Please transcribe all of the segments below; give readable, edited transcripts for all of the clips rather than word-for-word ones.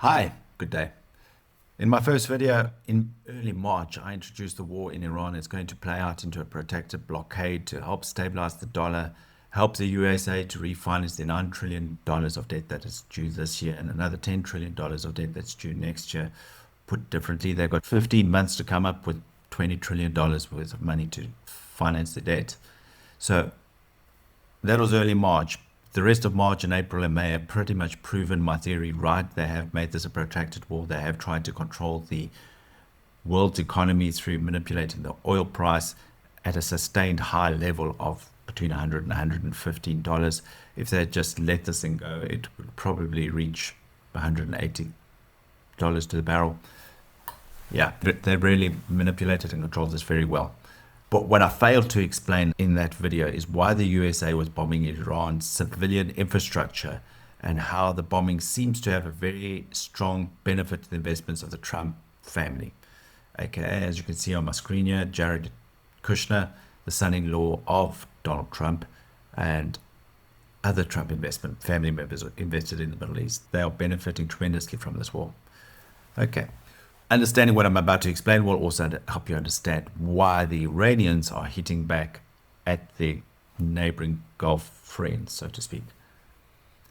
Hi, good day. In my first video in early March, I introduced the war in Iran is going to play out into a protracted blockade to help stabilize the dollar, help the USA to refinance the $9 trillion of debt that is due this year and another $10 trillion of debt that's due next year. Put differently, they've got 15 months to come up with $20 trillion worth of money to finance the debt. So that was early March. The rest of March and April and May have pretty much proven my theory right. They have made this a protracted war. They have tried to control the world's economy through manipulating the oil price at a sustained high level of between $100 and $115. If they had just let this thing go, it would probably reach $180 to the barrel. Yeah, they really manipulated and controlled this very well. But what I failed to explain in that video is why the USA was bombing Iran's civilian infrastructure and how the bombing seems to have a very strong benefit to the investments of the Trump family. Okay, as you can see on my screen here, Jared Kushner, the son-in-law of Donald Trump, and other Trump investment family members invested in the Middle East. They are benefiting tremendously from this war. Okay. Understanding what I'm about to explain will also help you understand why the Iranians are hitting back at the neighboring Gulf friends, so to speak.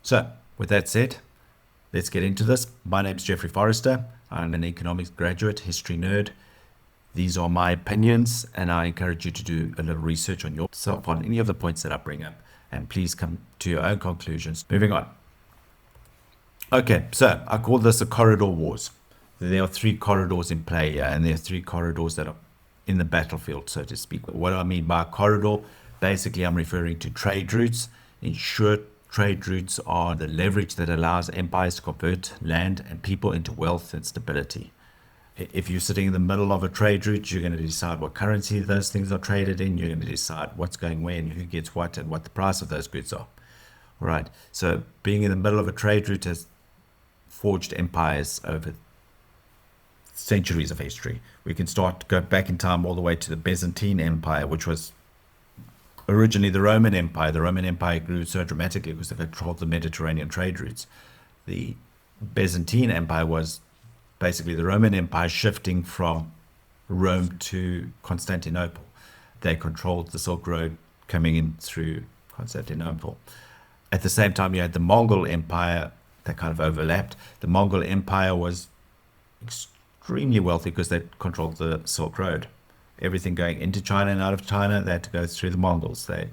So, with that said, let's get into this. My name is Jeffrey Forrester. I'm an economics graduate, history nerd. These are my opinions, and I encourage you to do a little research on yourself on any of the points that I bring up, and please come to your own conclusions. Moving on. Okay, so I call this the corridor wars. There are three corridors in play here, and there are three corridors that are in the battlefield, so to speak. What do I mean by a corridor? Basically, I'm referring to trade routes. In short, trade routes are the leverage that allows empires to convert land and people into wealth and stability. If you're sitting in the middle of a trade route, you're going to decide what currency those things are traded in. You're going to decide what's going where and who gets what and what the price of those goods are. All right. So being in the middle of a trade route has forged empires over centuries of history. We can go back in time all the way to the Byzantine Empire, which was originally the Roman Empire. The Roman Empire grew so dramatically because they controlled the Mediterranean trade routes. The Byzantine Empire was basically the Roman Empire shifting from Rome to Constantinople. They controlled the Silk Road coming in through Constantinople. At the same time, you had the Mongol Empire that kind of overlapped. The Mongol Empire was extremely wealthy because they controlled the Silk Road. Everything going into China and out of China, they had to go through the Mongols. They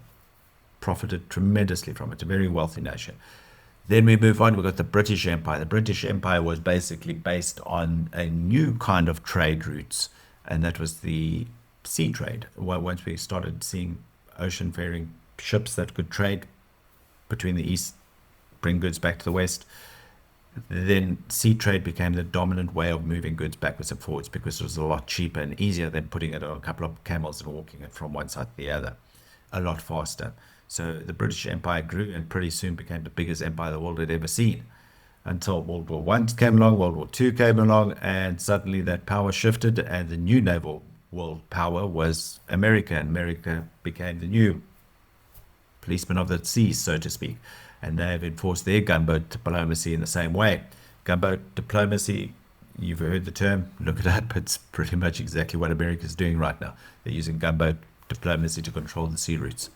profited tremendously from it, a very wealthy nation. Then we move on, we've got the British Empire. The British Empire was basically based on a new kind of trade routes, and that was the sea trade. Once we started seeing ocean-faring ships that could trade between the east, bring goods back to the west, then sea trade became the dominant way of moving goods backwards and forwards because it was a lot cheaper and easier than putting it on a couple of camels and walking it from one side to the other. A lot faster. So the British Empire grew and pretty soon became the biggest empire the world had ever seen. Until World War I came along, World War II came along, and suddenly that power shifted, and the new naval world power was America. And America became the new policeman of the seas, so to speak. And they have enforced their gunboat diplomacy in the same way. Gunboat diplomacy, you've heard the term, look it up. It's pretty much exactly what America is doing right now. They're using gunboat diplomacy to control the sea routes.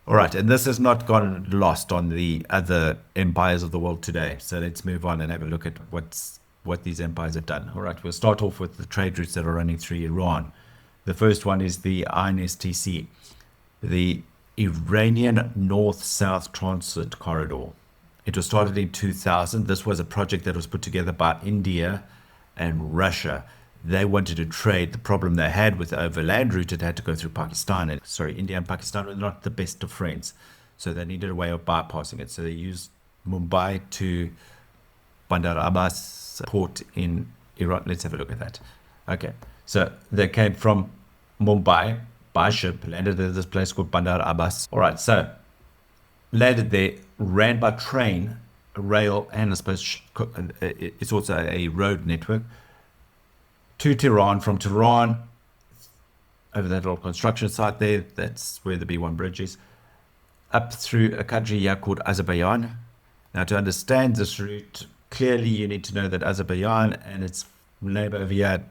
All right, and this has not gone lost on the other empires of the world today. So let's move on and have a look at what these empires have done. All right, we'll start off with the trade routes that are running through Iran. The first one is the INSTC, the Iranian North-South Transit Corridor. It was started in 2000. This was a project that was put together by India and Russia. They wanted to trade. The problem they had with the overland route, it had to go through Pakistan. India and Pakistan were not the best of friends. So they needed a way of bypassing it. So they used Mumbai to Bandar Abbas port in Iran. Let's have a look at that. Okay. So they came from Mumbai by ship, landed at this place called Bandar Abbas. All right, so landed there, ran by train, rail, and I suppose it's also a road network to Tehran. From Tehran, over that little construction site there, that's where the B1 bridge is, up through a country here called Azerbaijan. Now, to understand this route, clearly you need to know that Azerbaijan and its neighbor over here,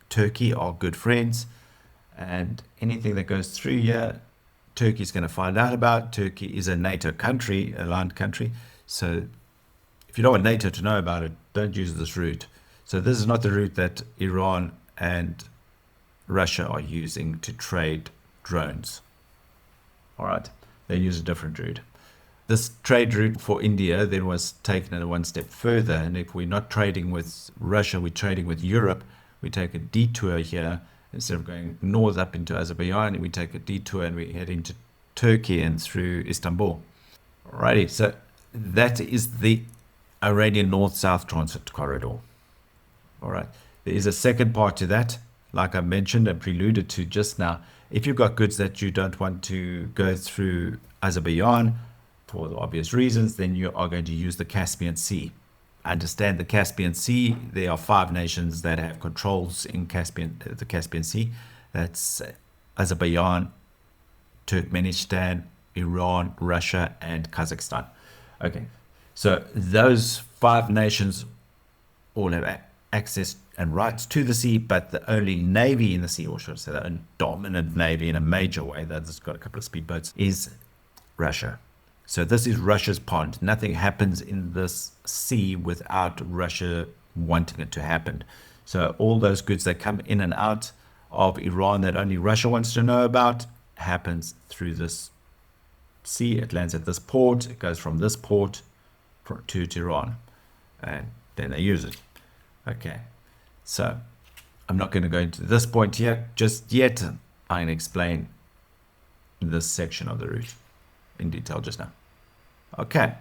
Turkey, are good friends. And anything that goes through here, Turkey's going to find out about. Turkey is a NATO country, aligned country. So if you don't want NATO to know about it, don't use this route. So this is not the route that Iran and Russia are using to trade drones. All right, they use a different route. This trade route for India then was taken one step further. And if we're not trading with Russia, we're trading with Europe, we take a detour here. Instead of going north up into Azerbaijan, we take a detour and we head into Turkey and through Istanbul. Alrighty, so that is the Iranian north-south transit corridor. All right, there is a second part to that, like I mentioned and preluded to just now. If you've got goods that you don't want to go through Azerbaijan for the obvious reasons, then you are going to use the Caspian Sea. Understand the Caspian Sea. There are 5 nations that have controls in the Caspian Sea. That's Azerbaijan, Turkmenistan, Iran, Russia, and Kazakhstan. Okay, so those 5 nations all have access and rights to the sea, but the only navy in the sea, or should I say the only dominant navy in a major way, that's got a couple of speedboats, is Russia. So this is Russia's pond. Nothing happens in this sea without Russia wanting it to happen. So all those goods that come in and out of Iran that only Russia wants to know about happens through this sea. It lands at this port. It goes from this port to Iran. And then they use it. Okay. So I'm not going to go into this point here just yet. I'm going to explain this section of the route in detail just now. Okay,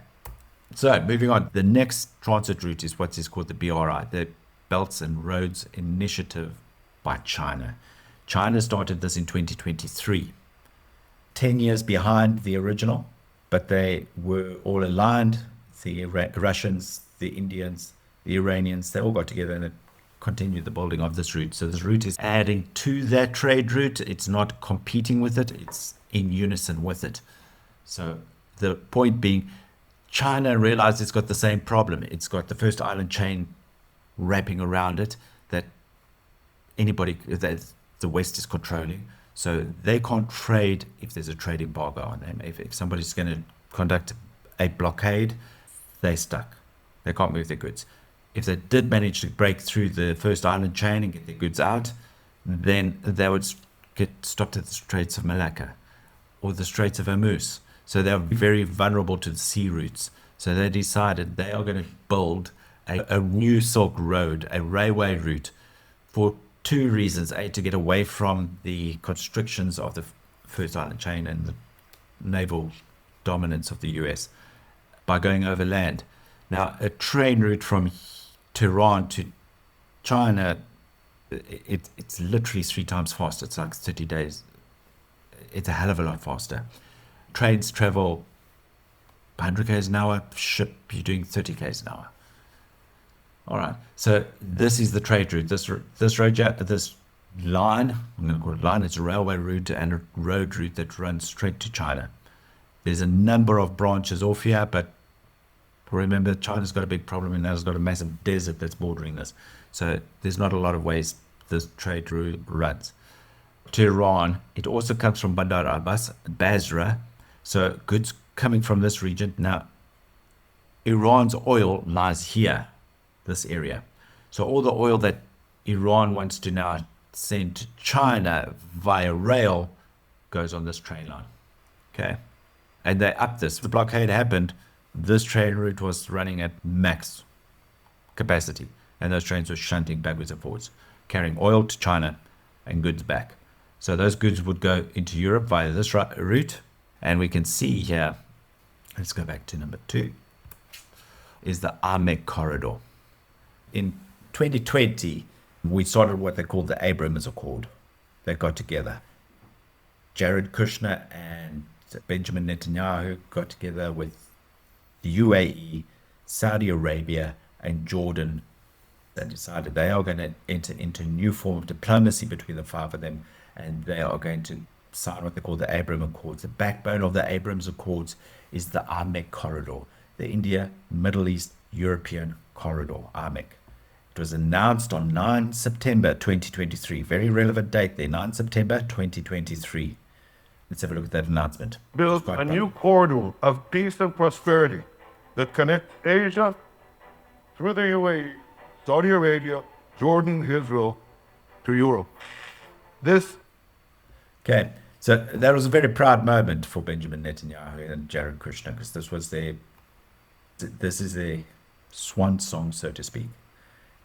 so moving on. The next transit route is what is called the BRI, the Belts and Roads Initiative by China. China started this in 2023, 10 years behind the original, but they were all aligned. The Russians, the Indians, the Iranians, they all got together and continued the building of this route. So this route is adding to that trade route. It's not competing with it, it's in unison with it. So the point being, China realized it's got the same problem. It's got the first island chain wrapping around it that the West is controlling. So they can't trade if there's a trade embargo on them. If somebody's going to conduct a blockade, they're stuck. They can't move their goods. If they did manage to break through the first island chain and get their goods out, then they would get stopped at the Straits of Malacca or the Straits of Hormuz. So they're very vulnerable to the sea routes. So they decided they are going to build a new Silk Road, a railway route, for 2 reasons. A, to get away from the constrictions of the first island chain and the naval dominance of the US by going overland. Now, a train route from Tehran to China, it's literally 3 times faster. It's like 30 days. It's a hell of a lot faster. Trains travel 100 k's an hour. Ship, you're doing 30 k's an hour. All right. So this is the trade route. This line, I'm going to call it line. It's a railway route and a road route that runs straight to China. There's a number of branches off here, but remember, China's got a big problem and it's got a massive desert that's bordering this. So there's not a lot of ways this trade route runs. To Iran, it also comes from Bandar Abbas, Basra. So goods coming from this region. Now, Iran's oil lies here, this area. So all the oil that Iran wants to now send to China via rail goes on this train line. Okay. And they upped this. The blockade happened. This train route was running at max capacity. And those trains were shunting backwards and forwards, carrying oil to China and goods back. So those goods would go into Europe via this route. And we can see here, let's go back to number 2, is the AMEC corridor. In 2020, we started what they called the Abrams Accord. They got together. Jared Kushner and Benjamin Netanyahu got together with the UAE, Saudi Arabia, and Jordan. They decided they are going to enter into a new form of diplomacy between the 5 of them, and they are going to sign what they call the Abrams Accords. The backbone of the Abrams Accords is the AMEC corridor, the India, Middle East, European Corridor, AMEC. It was announced on 9 September 2023. Very relevant date there, 9 September 2023. Let's have a look at that announcement. Build a new corridor of peace and prosperity that connects Asia through the UAE, Saudi Arabia, Jordan, Israel, to Europe. Okay, so that was a very proud moment for Benjamin Netanyahu and Jared Kushner, because this is their swan song, so to speak,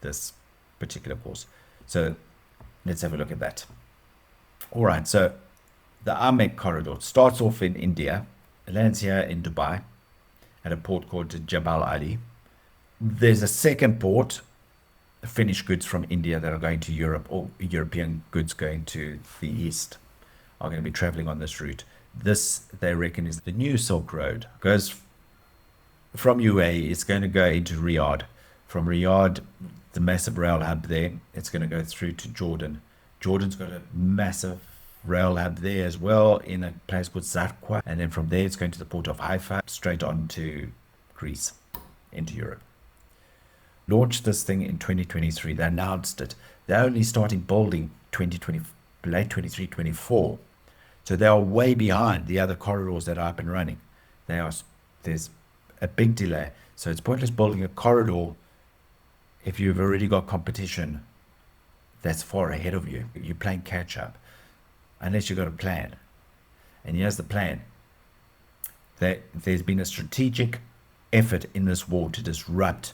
this particular course. So let's have a look at that. All right, so the AMEC corridor starts off in India, lands here in Dubai at a port called Jebel Ali. There's a second port, finished goods from India that are going to Europe, or European goods going to the east are going to be traveling on this route. This, they reckon, is the new Silk Road. Goes from UAE, it's going to go into Riyadh. From Riyadh, the massive rail hub there, it's going to go through to Jordan. Jordan's got a massive rail hub there as well in a place called Zarqa. And then from there, it's going to the port of Haifa, straight on to Greece, into Europe. Launched this thing in 2023. They announced it. They're only starting building 2020, late 23, 24. So they are way behind the other corridors that are up and running. There's a big delay. So it's pointless building a corridor if you've already got competition that's far ahead of you. You're playing catch up unless you've got a plan. And here's the plan. There's been a strategic effort in this war to disrupt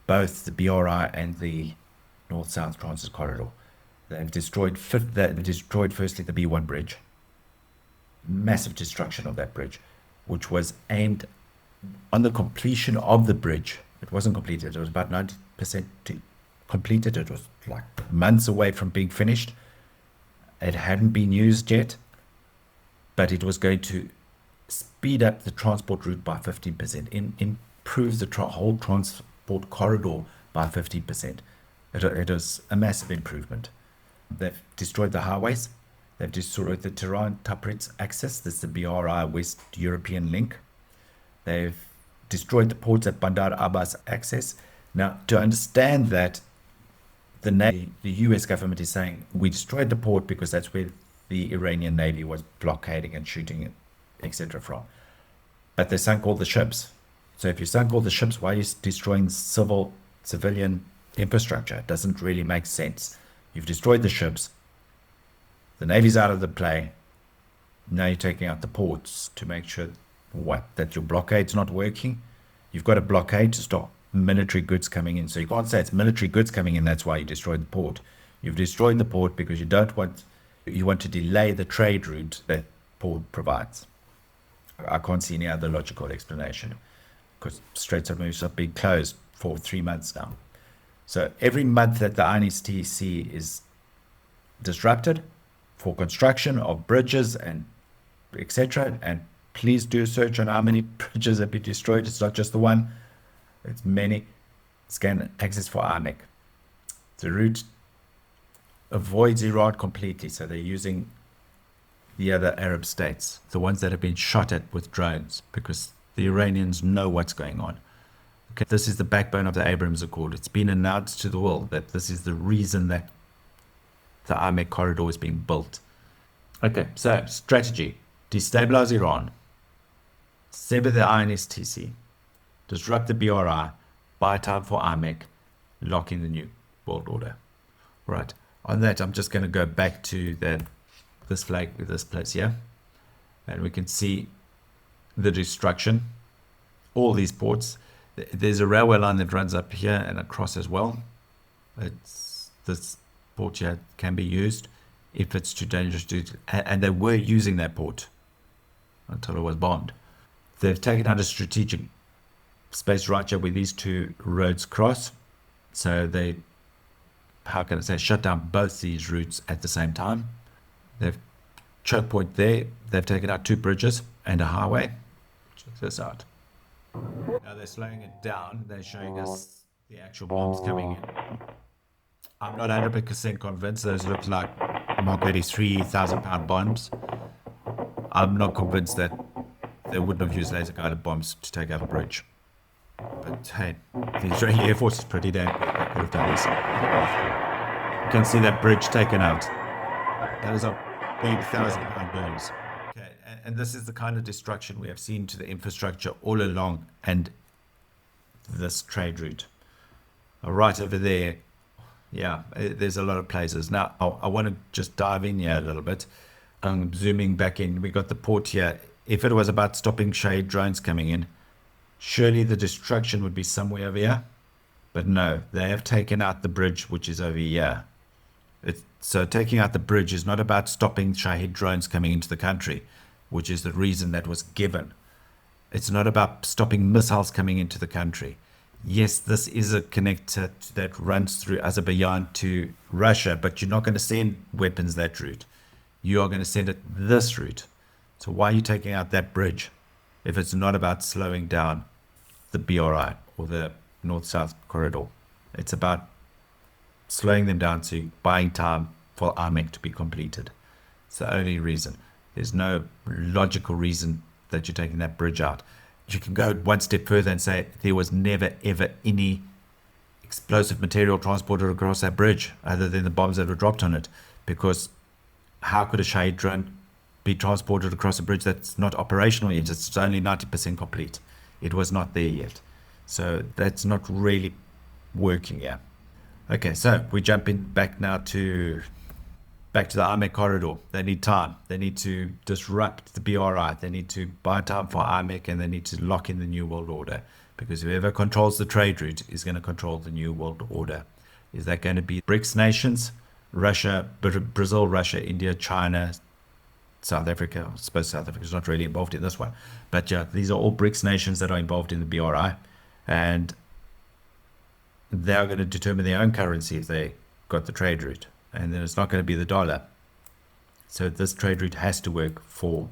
both the BRI and the North-South Transit Corridor. They've destroyed firstly the B1 bridge. Massive destruction of that bridge, which was aimed on the completion of the bridge. It wasn't completed. It was about 90% completed. It was like months away from being finished. It hadn't been used yet, but it was going to speed up the transport route by 15%, improve the whole transport corridor by 15%. It was a massive improvement. They've destroyed the highways. They've destroyed the Tehran-Tabriz access. This is the BRI West European link. They've destroyed the ports at Bandar Abbas access. Now, to understand that, the US government is saying we destroyed the port because that's where the Iranian Navy was blockading and shooting, etc. from. But they sunk all the ships. So if you sunk all the ships, why are you destroying civilian infrastructure? It doesn't really make sense. You've destroyed the ships. The Navy's out of the play. Now you're taking out the ports to make sure that your blockade's not working. You've got a blockade to stop military goods coming in. So you can't say it's military goods coming in, that's why you destroyed the port. You've destroyed the port because you want to delay the trade route that port provides. I can't see any other logical explanation, because Straits of Hormuz have been closed for 3 months now. So every month that the INSTC is disrupted for construction of bridges and etc., and please do a search on how many bridges have been destroyed. It's not just the one, it's many. Scan access for AMEC. The route avoids Iran completely, so they're using the other Arab states, the ones that have been shot at with drones, because the Iranians know what's going on. Okay, this is the backbone of the Abraham Accord. It's been announced to the world that this is the reason that the AMEC corridor is being built. Okay, so strategy: destabilize Iran, sever the INSTC, disrupt the BRI, buy time for AMEC, lock in the new world order. Right. On that, I'm just going to go back to this flag with this place here, and we can see the destruction. All these ports. There's a railway line that runs up here and across as well. This port here can be used if it's too dangerous to, and they were using that port until it was bombed. They've taken out a strategic space right here where these two roads cross, so they, how can I say, shut down both these routes at the same time. They've choke point there. They've taken out 2 bridges and a highway. Check this out. Now they're slowing it down. They're showing us the actual bombs coming in. I'm not 100% convinced. Those look like Mark 83 1,000-pound bombs. I'm not convinced that they wouldn't have used laser guided bombs to take out a bridge. But hey, the Israeli Air Force is pretty damn good. They could have done this. You can see that bridge taken out. That is a big 1,000-pound burns. Okay, and this is the kind of destruction we have seen to the infrastructure all along, and this trade route. Right over there, yeah, there's a lot of places. Now, I want to just dive in here a little bit. I'm zooming back in. We got the port here. If it was about stopping Shahed drones coming in, surely the destruction would be somewhere over here. But no, they have taken out the bridge, which is over here. So taking out the bridge is not about stopping Shahed drones coming into the country, which is the reason that was given. It's not about stopping missiles coming into the country. Yes, this is a connector that runs through Azerbaijan to Russia, but you're not going to send weapons that route. You are going to send it this route. So why are you taking out that bridge if it's not about slowing down the BRI or the North-South corridor? It's about slowing them down to buying time for AMEC to be completed. It's the only reason. There's no logical reason that you're taking that bridge out. You can go one step further and say there was never ever any explosive material transported across that bridge other than the bombs that were dropped on it, because how could a Shahed drone be transported across a bridge that's not operational yet? It's only 90% complete. It was not there yet. So that's not really working yet. Okay, so we jump in back now to the AMEC corridor. They need time. They need to disrupt the BRI. They need to buy time for AMEC, and they need to lock in the New World Order, because whoever controls the trade route is going to control the New World Order. Is that going to be BRICS nations? Russia, Brazil, Russia, India, China, South Africa. I suppose South Africa is not really involved in this one. But yeah, these are all BRICS nations that are involved in the BRI. And they're going to determine their own currency if they got the trade route. And then it's not going to be the dollar. So this trade route has to work for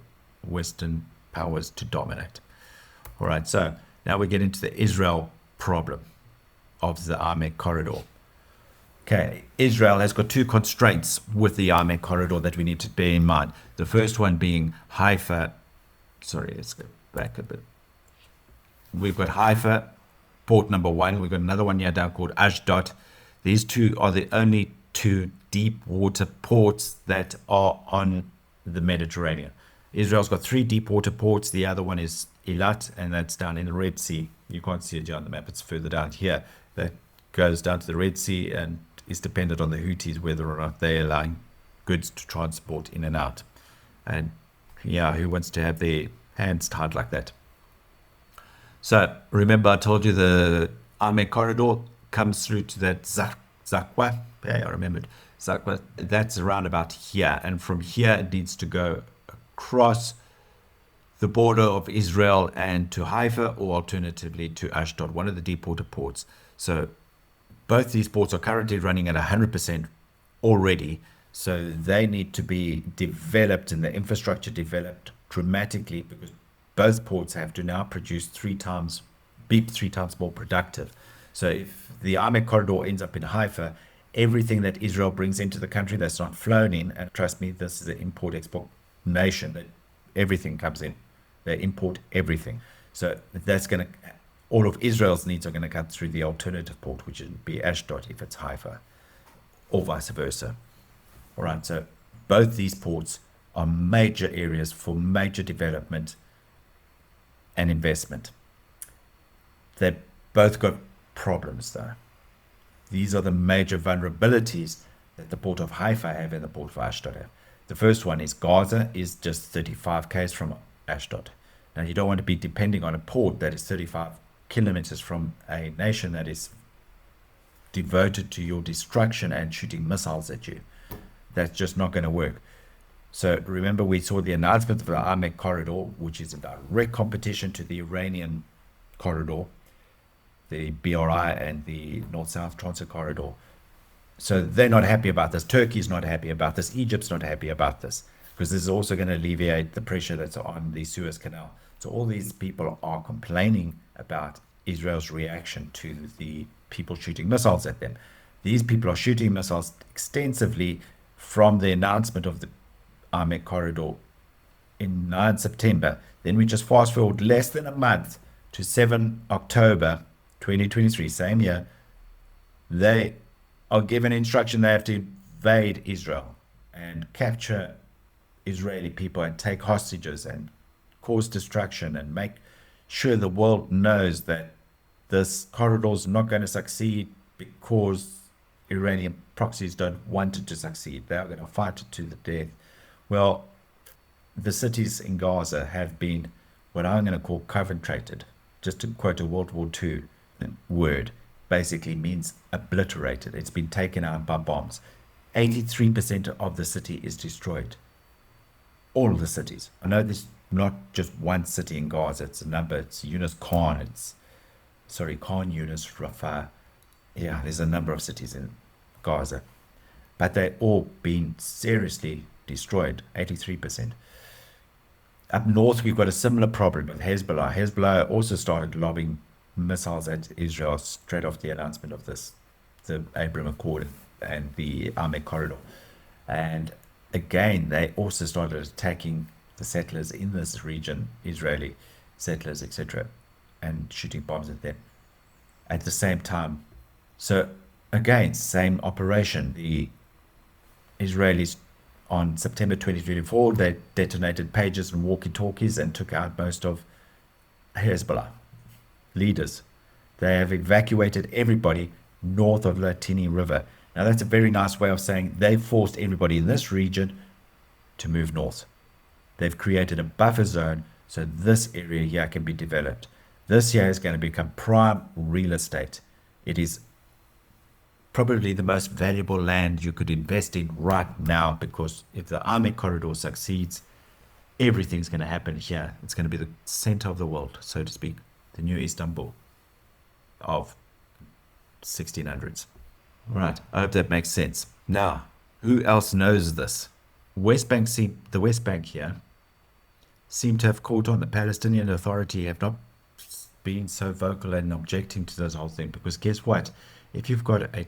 Western powers to dominate. All right, so now we get into the Israel problem of the AMEC corridor. Okay, Israel has got two constraints with the AMEC corridor that we need to bear in mind. The first one being Haifa. Sorry, let's go back a bit. We've got Haifa, port number one. We've got another one here down called Ashdod. These two are the only two deep water ports that are on the Mediterranean. Israel's got three deep water ports. The other one is Eilat, and that's down in the Red Sea. You can't see it here on the map. It's further down here. That goes down to the Red Sea and is dependent on the Houthis whether or not they're allowing goods to transport in and out. And yeah, who wants to have their hands tied like that? So remember I told you the AMEC corridor comes through to that Zakwa. Yeah, I remembered. Zakwa, that's around about here. And from here it needs to go across the border of Israel and to Haifa, or alternatively to Ashdod, one of the deep water ports. So both these ports are currently running at 100% already. So they need to be developed and the infrastructure developed dramatically, because both ports have to now produce three times more productive. So if the AMEC corridor ends up in Haifa, everything that Israel brings into the country that's not flown in, and trust me, this is an import-export nation, that everything comes in. They import everything. So that's going to, all of Israel's needs are going to come through the alternative port, which would be Ashdod if it's Haifa, or vice versa. All right, so both these ports are major areas for major development and investment. They've both got problems though. These are the major vulnerabilities that the port of Haifa have and the port of Ashdod have. The first one is Gaza is just 35 km from Ashdod. Now you don't want to be depending on a port that is 35 kilometers from a nation that is devoted to your destruction and shooting missiles at you. That's just not going to work. So remember, we saw the announcement of the AMEC corridor, which is in direct competition to the Iranian corridor, the BRI and the North-South Transit corridor. So they're not happy about this. Turkey's not happy about this. Egypt's not happy about this, because this is also going to alleviate the pressure that's on the Suez Canal. So all these people are complaining about Israel's reaction to the people shooting missiles at them. These people are shooting missiles extensively from the announcement of the AMEC corridor in 9 September. Then we just fast forward less than a month to 7 October 2023, same year, they are given instruction they have to invade Israel and capture Israeli people and take hostages and cause destruction and make sure the world knows that this corridor is not going to succeed because Iranian proxies don't want it to succeed. They are going to fight it to the death. Well, the cities in Gaza have been what I'm going to call concentrated. Just to quote a World War II word, basically means obliterated. It's been taken out by bombs. 83% of the city is destroyed. All the cities. I know there's not just one city in Gaza. It's a number. It's Yunus Khan. Khan Yunus, Rafah. Yeah, there's a number of cities in Gaza. But they're all been seriously destroyed, 83%. Up north, we've got a similar problem with Hezbollah. Hezbollah also started lobbing missiles at Israel straight off the announcement of this, the Abraham Accord and the Ahmed Corridor. And again, they also started attacking the settlers in this region, Israeli settlers, etc., and shooting bombs at them at the same time. So again, same operation. The Israelis on September 2024, they detonated pages and walkie-talkies and took out most of Hezbollah leaders. They have evacuated everybody north of the Latini River. Now that's a very nice way of saying they forced everybody in this region to move north. They've created a buffer zone so this area here can be developed. This here is going to become prime real estate. It is probably the most valuable land you could invest in right now, because if the Ahmed Corridor succeeds, everything's going to happen here. It's going to be the center of the world, so to speak, the new Istanbul of 1600s. Right, I hope that makes sense. Now, who else knows this? The West Bank here seem to have caught on. The Palestinian Authority have not been so vocal and objecting to this whole thing, because guess what? If you've got a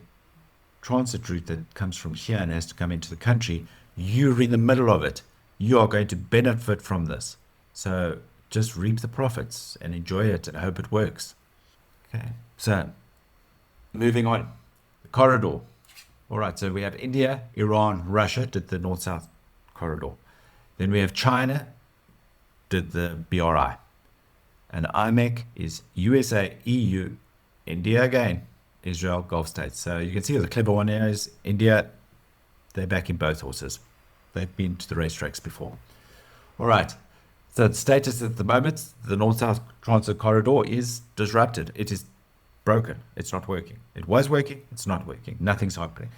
transit route that comes from here and has to come into the country, you're in the middle of it. You are going to benefit from this. So just reap the profits and enjoy it and hope it works. Okay, so moving on. The corridor. All right, so we have India, Iran, Russia did the north-south corridor. Then we have China did the BRI. And IMEC is USA, EU, India again, Israel, Gulf states. So you can see the clever one here is India. They're backing both horses. They've been to the racetracks before. All right. So the status at the moment, the north-south transit corridor is disrupted. It is broken. It's not working. It was working. It's not working. Nothing's happening.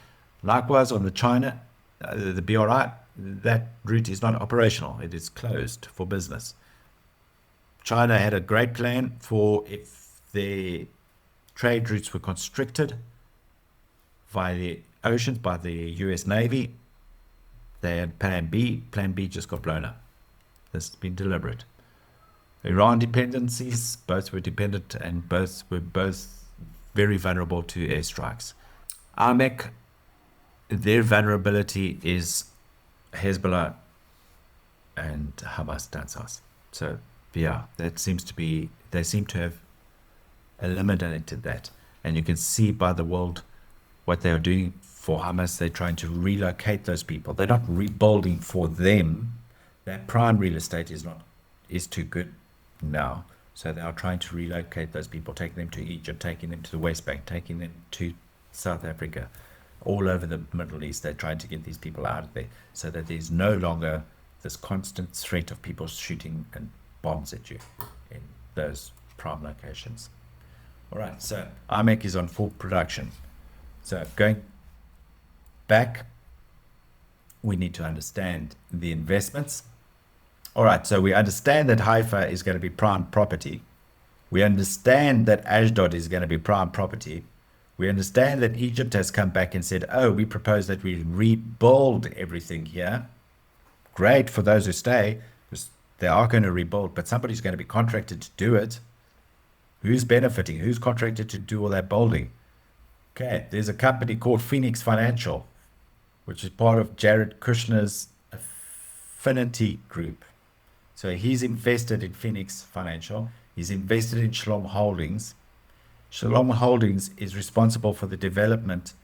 Likewise, on the China, the BRI, that route is not operational. It is closed for business. China had a great plan for if the trade routes were constricted via the oceans by the US Navy. They had plan B. Plan B just got blown up. This has been deliberate. Iran dependencies, both were dependent and both were very vulnerable to airstrikes. AMEC, their vulnerability is Hezbollah and Hamas Dansas. So yeah, that seems to be, they seem to have eliminated that. And you can see by the world what they are doing for Hamas. They're trying to relocate those people. They're not rebuilding for them. That prime real estate is too good now. So they are trying to relocate those people, taking them to Egypt, taking them to the West Bank, taking them to South Africa, all over the Middle East. They're trying to get these people out of there so that there's no longer this constant threat of people shooting and bombs at you in those prime locations. All right, so IMEC is on full production. So going back, we need to understand the investments. All right, so we understand that Haifa is going to be prime property. We understand that Ashdod is going to be prime property. We understand that Egypt has come back and said, oh, we propose that we rebuild everything here. Great for those who stay, because they are going to rebuild, but somebody's going to be contracted to do it. Who's benefiting? Who's contracted to do all that building? Okay, there's a company called Phoenix Financial, which is part of Jared Kushner's Affinity Group. So he's invested in Phoenix Financial. He's invested in Shalom Holdings. Shalom Holdings is responsible for the development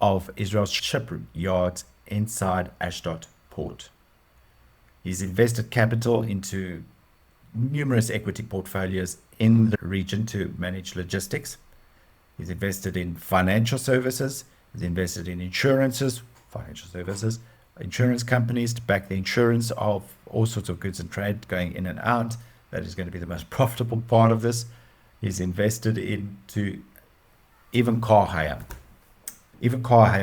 of Israel's shipyards inside Ashdod port. He's invested capital into numerous equity portfolios in the region to manage logistics. He's invested in financial services. He's invested in insurances, financial services, insurance companies to back the insurance of all sorts of goods and trade going in and out. That is going to be the most profitable part of this. He's invested into even car hire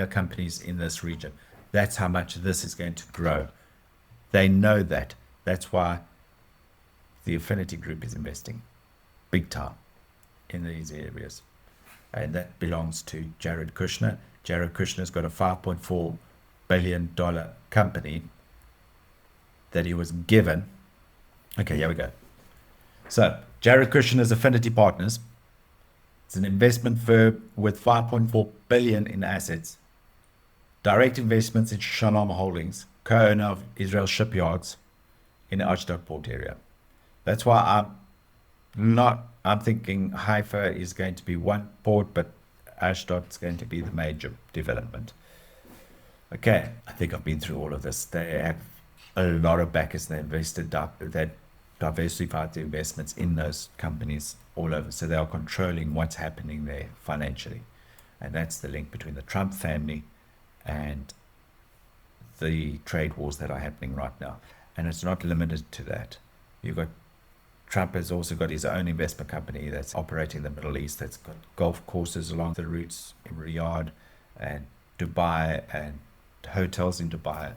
companies in this region. That's how much this is going to grow. They know that. That's why the Affinity Group is investing big time in these areas. And that belongs to Jared Kushner. Jared Kushner's got a $5.4 billion company that he was given. Okay, here we go. So, Jared Kushner's Affinity Partners. It's an investment firm with $5.4 billion in assets. Direct investments in Shalom Holdings, co-owner of Israel Shipyards in the Ashdod port area. That's why I'm thinking Haifa is going to be one port, but Ashdod is going to be the major development. Okay, I think I've been through all of this. They have a lot of backers. They invested that diversified the investments in those companies all over. So they are controlling what's happening there financially. And that's the link between the Trump family and the trade wars that are happening right now. And it's not limited to that. Trump has also got his own investment company that's operating in the Middle East, that's got golf courses along the routes in Riyadh and Dubai and hotels in Dubai.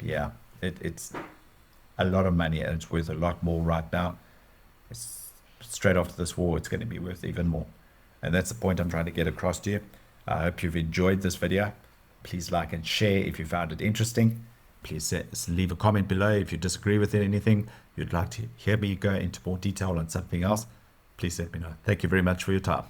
Yeah, it's a lot of money, and it's worth a lot more right now. It's straight after this war, it's going to be worth even more. And that's the point I'm trying to get across to you. I hope you've enjoyed this video. Please like and share if you found it interesting. Please leave a comment below if you disagree with anything. You'd like to hear me go into more detail on something else. Please let me know. Thank you very much for your time.